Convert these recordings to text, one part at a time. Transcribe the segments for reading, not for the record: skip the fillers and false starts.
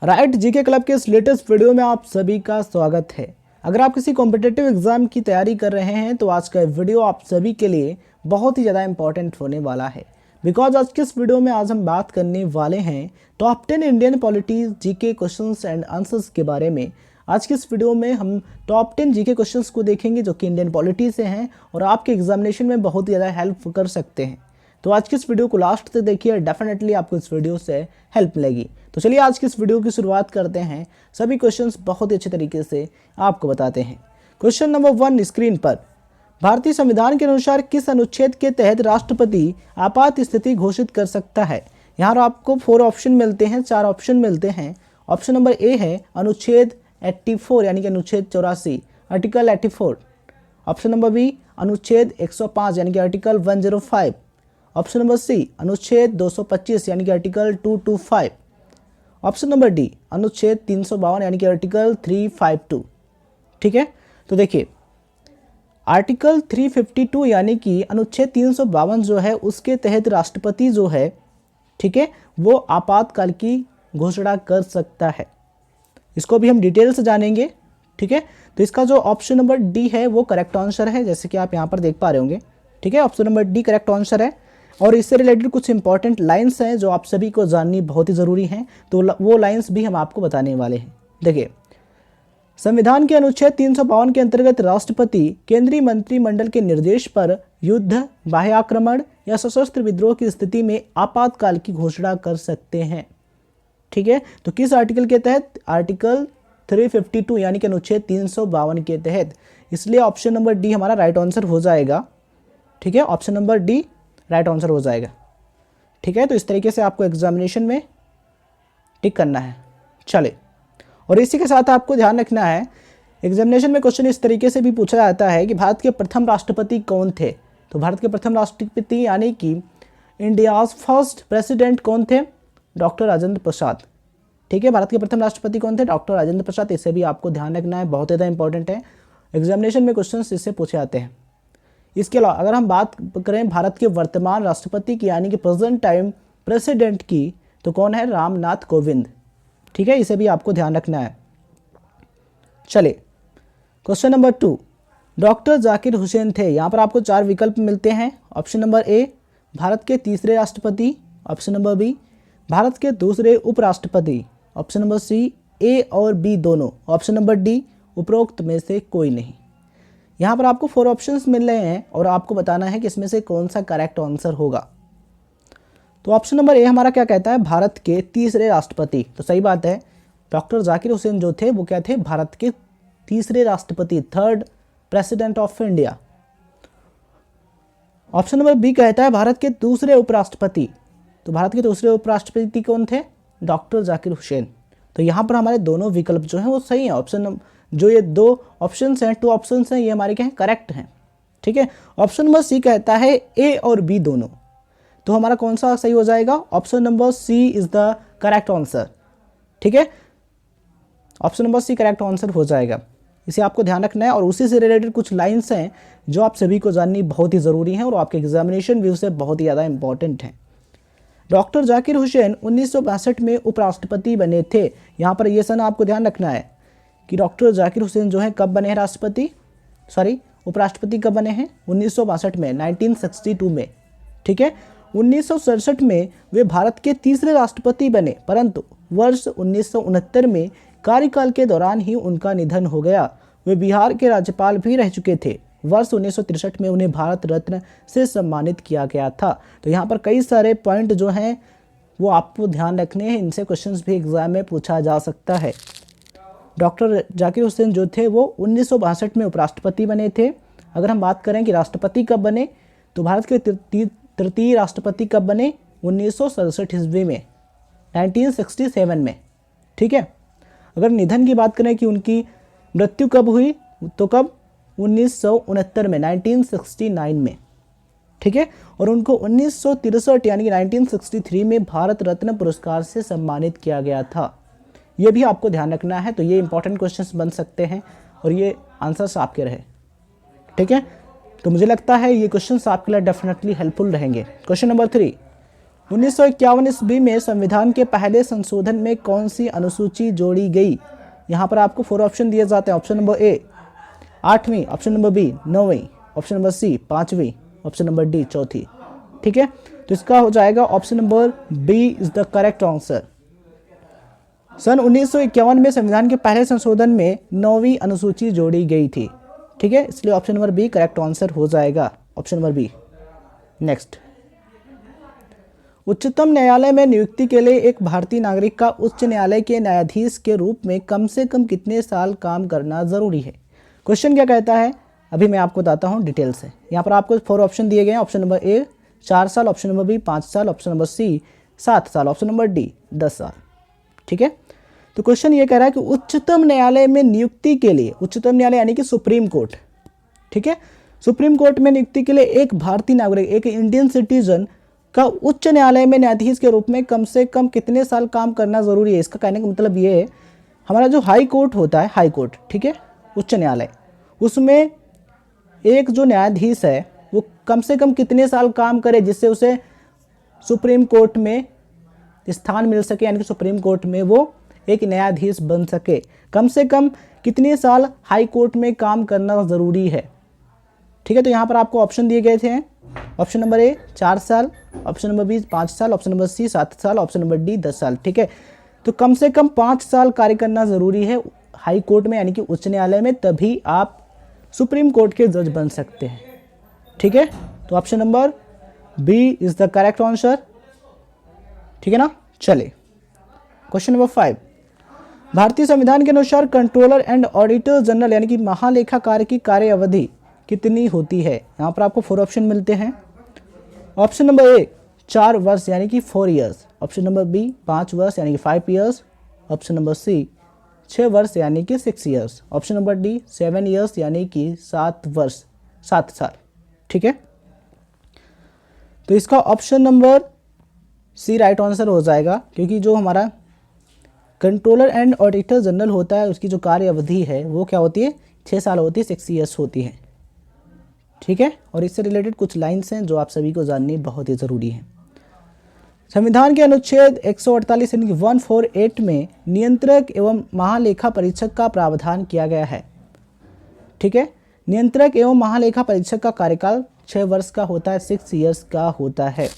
Right GK club के इस latest video में आप सभी का स्वागत है। अगर आप किसी कॉम्पिटिटिव एग्जाम की तैयारी कर रहे हैं तो आज का वीडियो आप सभी के लिए बहुत ही ज़्यादा इंपॉर्टेंट होने वाला है। बिकॉज आज के इस वीडियो में आज हम बात करने वाले हैं top 10 Indian पॉलिटीज GK questions and answers के बारे में। आज के इस वीडियो में हम टॉप 10 जीके क्वेश्चंस को देखेंगे जो कि इंडियन पॉलिटी से हैं और आपके एग्जामिनेशन में बहुत ही ज़्यादा हेल्प कर सकते हैं। तो आज की इस वीडियो को लास्ट तक देखिए, डेफिनेटली आपको इस वीडियो से हेल्प मिलेगी। तो चलिए आज की इस वीडियो की शुरुआत करते हैं। सभी क्वेश्चंस बहुत ही अच्छे तरीके से आपको बताते हैं। क्वेश्चन नंबर 1 स्क्रीन पर, भारतीय संविधान के अनुसार किस अनुच्छेद के तहत राष्ट्रपति आपात स्थिति घोषित कर सकता है। यहाँ आपको 4 ऑप्शन मिलते हैं, 4 ऑप्शन मिलते हैं। ऑप्शन नंबर ए है अनुच्छेद 84 यानी कि अनुच्छेद 84 आर्टिकल 84। ऑप्शन नंबर बी अनुच्छेद 105 यानी कि आर्टिकल 105। ऑप्शन नंबर सी अनुच्छेद 225 यानी कि आर्टिकल 225। ऑप्शन नंबर डी अनुच्छेद 352 यानी कि आर्टिकल 352। ठीक है, तो देखिए आर्टिकल 352 यानी कि अनुच्छेद 352 जो है उसके तहत राष्ट्रपति जो है, ठीक है, वो आपातकाल की घोषणा कर सकता है। इसको भी हम डिटेल से जानेंगे। ठीक है, तो इसका जो ऑप्शन नंबर डी है वो करेक्ट आंसर है, जैसे कि आप यहाँ पर देख पा रहे होंगे। ठीक है, option number D correct answer है। और इससे रिलेटेड कुछ इंपॉर्टेंट लाइंस हैं जो आप सभी को जाननी बहुत ही ज़रूरी हैं, तो वो लाइंस भी हम आपको बताने वाले हैं। देखिए, संविधान के अनुच्छेद 352 के अंतर्गत राष्ट्रपति केंद्रीय मंत्रिमंडल के निर्देश पर युद्ध, बाह्य आक्रमण या सशस्त्र विद्रोह की स्थिति में आपातकाल की घोषणा कर सकते हैं। ठीक है, तो किस आर्टिकल के तहत? आर्टिकल 352 यानी कि अनुच्छेद 352 के तहत। इसलिए ऑप्शन नंबर डी हमारा राइट आंसर हो जाएगा। ठीक है, option number D right answer हो जाएगा। ठीक है, तो इस तरीके से आपको एग्जामिनेशन में टिक करना है। चले, और इसी के साथ आपको ध्यान रखना है, एग्जामिनेशन में क्वेश्चन इस तरीके से भी पूछा जाता है कि भारत के प्रथम राष्ट्रपति कौन थे। तो भारत के प्रथम राष्ट्रपति यानी कि इंडियाज फर्स्ट प्रेसिडेंट कौन थे? डॉक्टर राजेंद्र प्रसाद। ठीक है, भारत के प्रथम राष्ट्रपति कौन थे? डॉक्टर राजेंद्र प्रसाद। इसे भी आपको ध्यान रखना है, बहुत ज़्यादा इंपॉर्टेंट है। एग्जामिनेशन में क्वेश्चन इससे पूछे जाते हैं। इसके अलावा अगर हम बात करें भारत के वर्तमान राष्ट्रपति की यानी कि प्रेजेंट टाइम प्रेसिडेंट की, तो कौन है? रामनाथ कोविंद। ठीक है, इसे भी आपको ध्यान रखना है। चले, question number 2, doctor Zakir Hussain थे। यहाँ पर आपको 4 विकल्प मिलते हैं। ऑप्शन नंबर ए भारत के तीसरे राष्ट्रपति। ऑप्शन नंबर बी भारत के दूसरे उपराष्ट्रपति। ऑप्शन नंबर सी ए और बी दोनों। ऑप्शन नंबर डी उपरोक्त में से कोई नहीं। यहाँ पर आपको 4 ऑप्शंस मिल रहे हैं और आपको बताना है कि इसमें से कौन सा करेक्ट आंसर होगा। तो ऑप्शन नंबर ए हमारा क्या कहता है? भारत के तीसरे राष्ट्रपति। तो सही बात है, डॉक्टर जाकिर हुसैन जो थे वो क्या थे? भारत के तीसरे राष्ट्रपति, third president of India. Option number B कहता है भारत के दूसरे उपराष्ट्रपति। तो भारत के दूसरे उपराष्ट्रपति कौन थे? डॉक्टर जाकिर हुसैन। तो यहाँ पर हमारे दोनों विकल्प जो हैं वो सही हैं। ऑप्शन जो ये 2 ऑप्शंस हैं, 2 ऑप्शंस हैं, ये हमारे क्या हैं? करेक्ट हैं। ठीक है, ऑप्शन नंबर सी कहता है ए और बी दोनों। तो हमारा कौन सा सही हो जाएगा? Option number C is the correct answer. ठीक है, option number C correct answer हो जाएगा। इसे आपको ध्यान रखना है और उसी से रिलेटेड कुछ लाइंस हैं जो आप सभी को जाननी बहुत ही ज़रूरी हैं और आपके एग्जामिनेशन व्यू से बहुत ही ज़्यादा इंपॉर्टेंट हैं। डॉक्टर जाकिर हुसैन 1962 में उपराष्ट्रपति बने थे। यहाँ पर यह सन आपको ध्यान रखना है कि डॉक्टर जाकिर हुसैन जो है कब बने हैं राष्ट्रपति, उपराष्ट्रपति कब बने हैं? 1962 में, 1962 में। ठीक है, 1967 में वे भारत के तीसरे राष्ट्रपति बने, परंतु वर्ष 1969 में कार्यकाल के दौरान ही उनका निधन हो गया। वे बिहार के राज्यपाल भी रह चुके थे। वर्ष 1963 में उन्हें भारत रत्न से सम्मानित किया गया था। तो यहाँ पर कई सारे पॉइंट जो हैं वो आपको ध्यान रखने हैं, इनसे क्वेश्चंस भी एग्जाम में पूछा जा सकता है। डॉक्टर जाकिर हुसैन जो थे वो 1962 में उपराष्ट्रपति बने थे। अगर हम बात करें कि राष्ट्रपति कब बने, तो भारत के तृतीय राष्ट्रपति कब बने? 1967 ईस्वी में, 1967 में। ठीक है, अगर निधन की बात करें कि उनकी मृत्यु कब हुई, तो कब? 1969 में, 1969 में। ठीक है, और उनको 1963 यानी कि 1963 में भारत रत्न पुरस्कार से सम्मानित किया गया था। ये भी आपको ध्यान रखना है। तो ये इंपॉर्टेंट क्वेश्चंस बन सकते हैं और ये आंसर्स आपके रहे। ठीक है, तो मुझे लगता है ये क्वेश्चंस आपके लिए डेफिनेटली हेल्पफुल रहेंगे। क्वेश्चन नंबर 3, 1951 ईस्वी में संविधान के पहले संशोधन में कौन सी अनुसूची जोड़ी गई? यहाँ पर आपको 4 ऑप्शन दिए जाते हैं। ऑप्शन नंबर ए 8वीं, ऑप्शन नंबर बी 9वीं, ऑप्शन नंबर सी 5वीं, ऑप्शन नंबर डी 4थी। ठीक है, तो इसका हो जाएगा option number B is the correct answer. सन 1951 में संविधान के पहले संशोधन में 9वीं अनुसूची जोड़ी गई थी। ठीक है, इसलिए option number B correct answer हो जाएगा, ऑप्शन नंबर बी। नेक्स्ट, उच्चतम न्यायालय में नियुक्ति के लिए एक भारतीय नागरिक का उच्च न्यायालय के न्यायाधीश के रूप में कम से कम कितने साल काम करना जरूरी है? क्वेश्चन क्या कहता है अभी मैं आपको बताता हूँ डिटेल से। यहाँ पर आपको 4 ऑप्शन दिए गए हैं। ऑप्शन नंबर ए 4 साल, ऑप्शन नंबर बी 5 साल, ऑप्शन नंबर सी 7 साल, ऑप्शन नंबर डी 10 साल। ठीक है, तो क्वेश्चन ये कह रहा है कि उच्चतम न्यायालय में नियुक्ति के लिए, उच्चतम न्यायालय यानी कि सुप्रीम कोर्ट, ठीक है, सुप्रीम कोर्ट में नियुक्ति के लिए एक भारतीय नागरिक, एक इंडियन सिटीजन का उच्च न्यायालय में न्यायाधीश के रूप में कम से कम कितने साल काम करना जरूरी है? इसका कहने का मतलब ये है, हमारा जो हाई कोर्ट होता है, हाई कोर्ट, ठीक है, उच्च न्यायालय, उसमें एक जो न्यायाधीश है वो कम से कम कितने साल काम करे जिससे उसे सुप्रीम कोर्ट में स्थान मिल सके, यानी कि सुप्रीम कोर्ट में वो एक न्यायाधीश बन सके। कम से कम कितने साल हाई कोर्ट में काम करना ज़रूरी है? ठीक है, तो यहाँ पर आपको ऑप्शन दिए गए थे। ऑप्शन नंबर ए 4 साल, ऑप्शन नंबर बी 5 साल, ऑप्शन नंबर सी 7 साल, ऑप्शन नंबर डी 10 साल। ठीक है, तो कम से कम 5 साल कार्य करना ज़रूरी है हाई कोर्ट में, यानी कि उच्च न्यायालय में, तभी आप सुप्रीम कोर्ट के जज बन सकते हैं। ठीक है, तो option number B is the correct answer. ठीक है ना, चले क्वेश्चन नंबर 5। भारतीय संविधान के अनुसार कंट्रोलर एंड ऑडिटर जनरल यानी कि महालेखाकार की कार्य अवधि कितनी होती है? यहाँ पर आपको 4 ऑप्शन मिलते हैं। ऑप्शन नंबर ए 4 वर्ष यानी कि 4 ईयर्स, ऑप्शन नंबर बी 5 वर्ष यानी कि 5 ईयर्स, ऑप्शन नंबर सी 6 वर्ष यानी कि 6 years, option number D 7 years यानी कि 7 वर्ष 7 साल। ठीक है, तो इसका option number C right answer हो जाएगा, क्योंकि जो हमारा कंट्रोलर एंड ऑडिटर जनरल होता है उसकी जो कार्य अवधि है वो क्या होती है? 6 साल होती है, 6 ईयर्स होती है। ठीक है, और इससे रिलेटेड कुछ लाइन्स हैं जो आप सभी को जाननी बहुत ही ज़रूरी है। संविधान के अनुच्छेद 148 यानी कि 148 में नियंत्रक एवं महालेखा परीक्षक का प्रावधान किया गया है। ठीक है, नियंत्रक एवं महालेखा परीक्षक का कार्यकाल 6 वर्ष का होता है, 6 ईयर्स का होता है।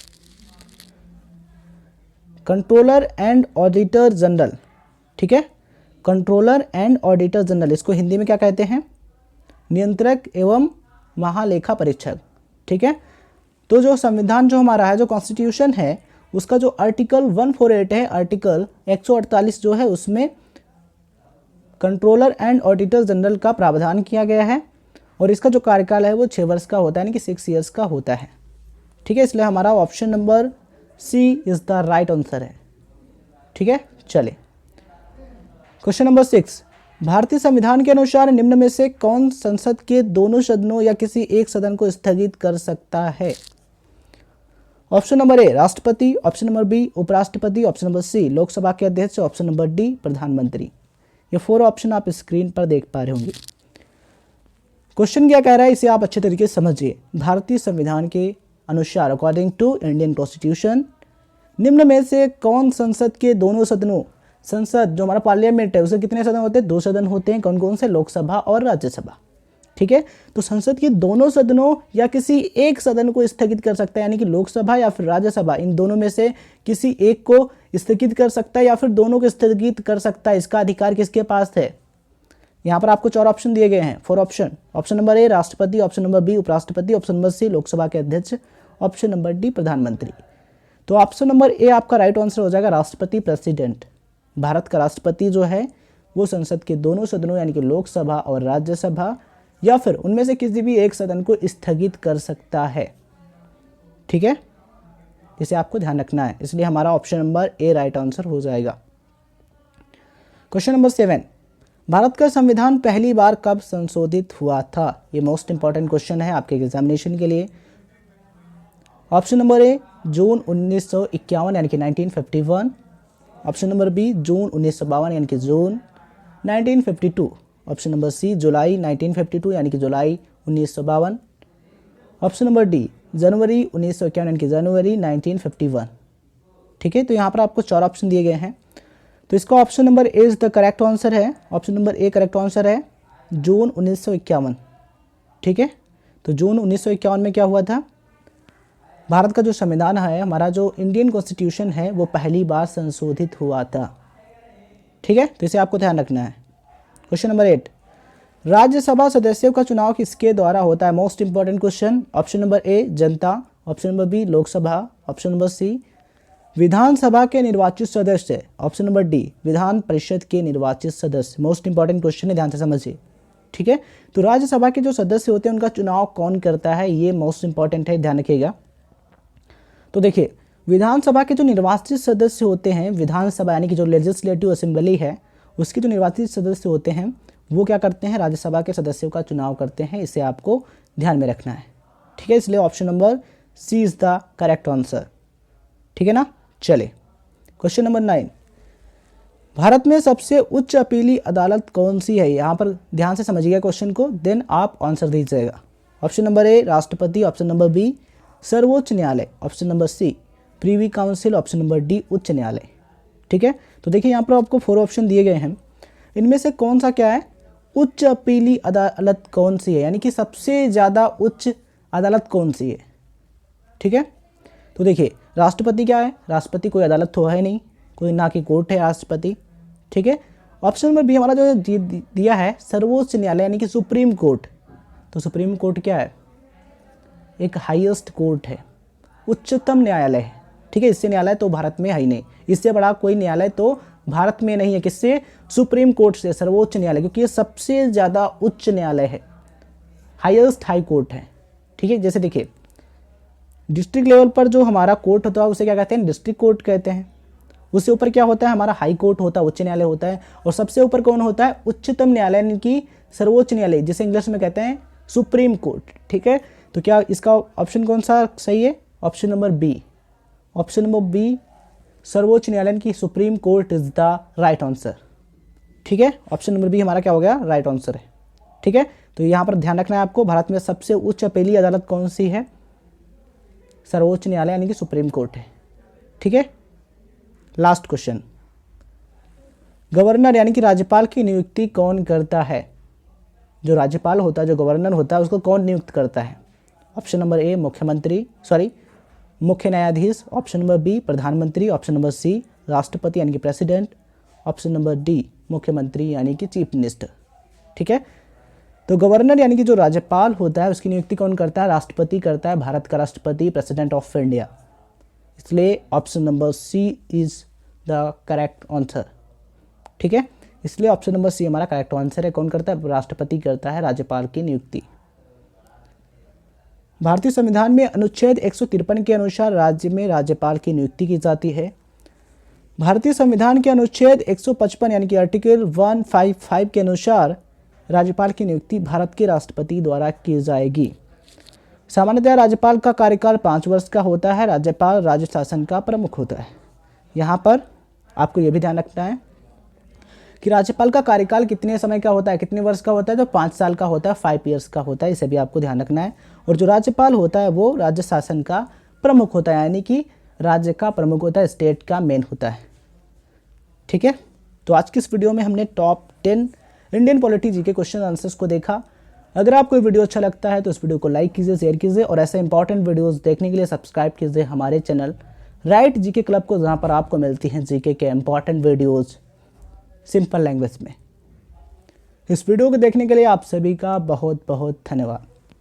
कंट्रोलर एंड ऑडिटर जनरल, ठीक है, कंट्रोलर एंड ऑडिटर जनरल, इसको हिंदी में क्या कहते हैं? नियंत्रक एवं महालेखा परीक्षक। ठीक है, तो जो संविधान जो हमारा है, जो कॉन्स्टिट्यूशन है, उसका जो आर्टिकल 148 है, आर्टिकल 148 जो है, उसमें कंट्रोलर एंड ऑडिटर जनरल का प्रावधान किया गया है और इसका जो कार्यकाल है वो 6 वर्ष का होता है, यानी कि 6 ईयर्स का होता है। ठीक है, इसलिए हमारा option number C is the right answer है। ठीक है, चले क्वेश्चन नंबर 6। भारतीय संविधान के अनुसार निम्न में से कौन संसद के दोनों सदनों या किसी एक सदन को स्थगित कर सकता है? ऑप्शन नंबर ए राष्ट्रपति, ऑप्शन नंबर बी उपराष्ट्रपति, ऑप्शन नंबर सी लोकसभा के अध्यक्ष, ऑप्शन नंबर डी प्रधानमंत्री। ये 4 ऑप्शन आप स्क्रीन पर देख पा रहे होंगे। क्वेश्चन क्या कह रहा है इसे आप अच्छे तरीके से समझिए। भारतीय संविधान के अनुसार अकॉर्डिंग टू इंडियन कॉन्स्टिट्यूशन निम्न में से कौन संसद के दोनों सदनों, संसद जो हमारा पार्लियामेंट है उसे कितने सदन होते हैं? 2 सदन होते हैं। कौन कौन से? लोकसभा और राज्यसभा। ठीक है, तो संसद के दोनों सदनों या किसी एक सदन को स्थगित कर सकता है, यानी कि लोकसभा या फिर राज्यसभा, इन दोनों में से किसी एक को स्थगित कर सकता है या फिर दोनों को स्थगित कर सकता है। इसका अधिकार किसके पास है? यहाँ पर आपको 4 ऑप्शन दिए गए हैं, 4 ऑप्शन। ऑप्शन नंबर ए राष्ट्रपति, ऑप्शन नंबर बी उपराष्ट्रपति, ऑप्शन नंबर सी लोकसभा के अध्यक्ष, ऑप्शन नंबर डी प्रधानमंत्री। तो ऑप्शन नंबर ए आपका राइट आंसर हो जाएगा, राष्ट्रपति, प्रेसिडेंट। भारत का राष्ट्रपति जो है वो संसद के दोनों सदनों यानी कि लोकसभा और राज्यसभा या फिर उनमें से किसी भी एक सदन को स्थगित कर सकता है। ठीक है, इसे आपको ध्यान रखना है, इसलिए हमारा ऑप्शन नंबर ए राइट आंसर हो जाएगा। Question number 7। भारत का संविधान पहली बार कब संशोधित हुआ था? ये मोस्ट इंपॉर्टेंट क्वेश्चन है आपके एग्जामिनेशन के लिए। ऑप्शन नंबर ए जून 1951 यानी कि 1951, ऑप्शन नंबर बी जून 1952 यानी कि जून 1952, ऑप्शन नंबर सी जुलाई 1952 यानी कि जुलाई 1952, ऑप्शन नंबर डी जनवरी 1951 यानी कि जनवरी 1951। ठीक है, तो यहाँ पर आपको 4 ऑप्शन दिए गए हैं। तो इसका option number A is the correct answer है। Option number A correct answer है जून 1951। ठीक है, तो जून 1951 में क्या हुआ था, भारत का जो संविधान है, हमारा जो इंडियन कॉन्स्टिट्यूशन है, वो पहली बार संशोधित हुआ था। ठीक है, तो इसे आपको ध्यान रखना है। क्वेश्चन नंबर 8, राज्यसभा सदस्यों का चुनाव किसके द्वारा होता है? Most important question. Option number A जनता, option number B Lok Sabha, option number C Vidhan Sabha के निर्वाचित सदस्य, option number D Vidhan Parishad के निर्वाचित सदस्य। मोस्ट इंपॉर्टेंट क्वेश्चन है, ध्यान से समझिए। ठीक है, तो राज्यसभा के जो सदस्य होते हैं उनका चुनाव कौन करता है, ये मोस्ट इंपॉर्टेंट है, ध्यान रखिएगा। तो देखिए, विधानसभा के जो निर्वाचित सदस्य होते हैं, विधानसभा यानी कि जो लेजिस्लेटिव असेंबली है, उसके जो निर्वाचित सदस्य होते हैं वो क्या करते हैं, राज्यसभा के सदस्यों का चुनाव करते हैं। इसे आपको ध्यान में रखना है। ठीक है, इसलिए option number C is the correct answer. ठीक है ना, चले क्वेश्चन नंबर 9, भारत में सबसे उच्च अपीली अदालत कौन सी है? यहाँ पर ध्यान से समझिएगा क्वेश्चन को, देन आप आंसर दीजिएगा। ऑप्शन नंबर ए राष्ट्रपति, ऑप्शन नंबर बी सर्वोच्च न्यायालय, option number C privy council, option number D उच्च न्यायालय। ठीक है, तो देखिए यहाँ पर आपको 4 ऑप्शन दिए गए हैं, इनमें से कौन सा क्या है, उच्च अपीली अदालत कौन सी है, यानी कि सबसे ज़्यादा उच्च अदालत कौन सी है। ठीक है, तो देखिए राष्ट्रपति क्या है, राष्ट्रपति कोई अदालत तो है नहीं, कोई ना कि कोर्ट है राष्ट्रपति। ठीक है, ऑप्शन नंबर बी हमारा जो दिया है सर्वोच्च न्यायालय यानी कि सुप्रीम कोर्ट। तो सुप्रीम कोर्ट क्या है, एक हाईएस्ट कोर्ट है, उच्चतम न्यायालय है। ठीक है, इससे न्यायालय तो भारत में है ही नहीं, इससे बड़ा कोई न्यायालय तो भारत में नहीं है। किससे? सुप्रीम कोर्ट से, सर्वोच्च न्यायालय, क्योंकि ये सबसे ज़्यादा उच्च न्यायालय है, हाईएस्ट हाई कोर्ट है। ठीक है, जैसे देखिए डिस्ट्रिक्ट लेवल पर जो हमारा कोर्ट होता है उसे क्या कहते हैं, डिस्ट्रिक्ट कोर्ट कहते हैं। उससे ऊपर क्या होता है, हमारा हाई कोर्ट होता है, उच्च न्यायालय होता है। और सबसे ऊपर कौन होता है, उच्चतम न्यायालय यानी कि सर्वोच्च न्यायालय, जिसे इंग्लिश में कहते हैं सुप्रीम कोर्ट। ठीक है, तो क्या इसका ऑप्शन कौन सा सही है? Option number B, option number B सर्वोच्च न्यायालय की supreme court is the right answer. ठीक है, ऑप्शन नंबर बी हमारा क्या हो गया, राइट आंसर है। ठीक है, तो यहाँ पर ध्यान रखना है आपको, भारत में सबसे उच्च अपीली अदालत कौन सी है, सर्वोच्च न्यायालय यानी कि सुप्रीम कोर्ट है। ठीक है, लास्ट क्वेश्चन, गवर्नर यानी कि राज्यपाल की नियुक्ति कौन करता है? जो राज्यपाल होता है, जो गवर्नर होता है, उसको कौन नियुक्त करता है? ऑप्शन नंबर ए मुख्य न्यायाधीश, ऑप्शन नंबर बी प्रधानमंत्री, ऑप्शन नंबर सी राष्ट्रपति यानी कि प्रेसिडेंट, ऑप्शन नंबर डी मुख्यमंत्री यानी कि चीफ मिनिस्टर। ठीक है, तो गवर्नर यानी कि जो राज्यपाल होता है उसकी नियुक्ति कौन करता है? राष्ट्रपति करता है, भारत का राष्ट्रपति, प्रेसिडेंट ऑफ इंडिया। इसलिए option number C is the correct answer. ठीक है, इसलिए ऑप्शन नंबर सी हमारा करेक्ट आंसर है। कौन करता है? राष्ट्रपति करता है राज्यपाल की नियुक्ति। भारतीय संविधान में अनुच्छेद 153 के अनुसार राज्य में राज्यपाल की नियुक्ति की जाती है। भारतीय संविधान के अनुच्छेद 155 यानी कि आर्टिकल 155 के अनुसार राज्यपाल की नियुक्ति भारत के राष्ट्रपति द्वारा की जाएगी। सामान्यतः राज्यपाल का कार्यकाल 5 वर्ष का होता है। राज्यपाल राज्य शासन का प्रमुख होता है। यहाँ पर आपको यह भी ध्यान रखना है कि राज्यपाल का कार्यकाल कितने समय का होता है, कितने वर्ष का होता है, तो 5 साल का होता है, 5 ईयर्स का होता है। इसे भी आपको ध्यान रखना है। और जो राज्यपाल होता है वो राज्य शासन का प्रमुख होता है, यानी कि राज्य का प्रमुख होता है, स्टेट का मेन होता है। ठीक है, तो आज की इस वीडियो में हमने टॉप 10 इंडियन पॉलिटी जी के क्वेश्चन आंसर्स को देखा। अगर आपको ये वीडियो अच्छा लगता है तो इस वीडियो को लाइक कीजिए, शेयर कीजिए और ऐसे इंपॉर्टेंट वीडियोस देखने के लिए सब्सक्राइब कीजिए हमारे चैनल राइट जीके क्लब को, जहाँ पर आपको मिलती हैं जीके के इंपॉर्टेंट वीडियोस सिंपल लैंग्वेज में। इस वीडियो को देखने के लिए आप सभी का बहुत बहुत धन्यवाद।